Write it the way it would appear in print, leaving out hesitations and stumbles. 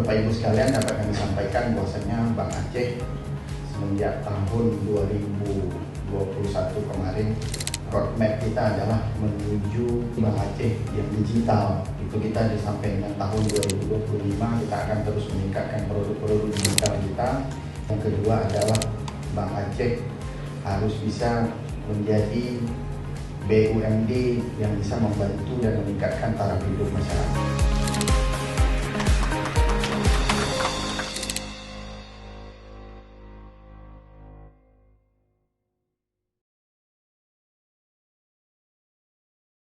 Bapak Ibu sekalian, dapat kami sampaikan bahwasanya Bank Aceh semenjak tahun 2021 kemarin, roadmap kita adalah menuju Bank Aceh yang digital. Itu kita disampaikan tahun 2025 kita akan terus meningkatkan produk-produk digital kita. Yang kedua adalah Bank Aceh harus bisa menjadi BUMD yang bisa membantu dan meningkatkan taraf hidup masyarakat.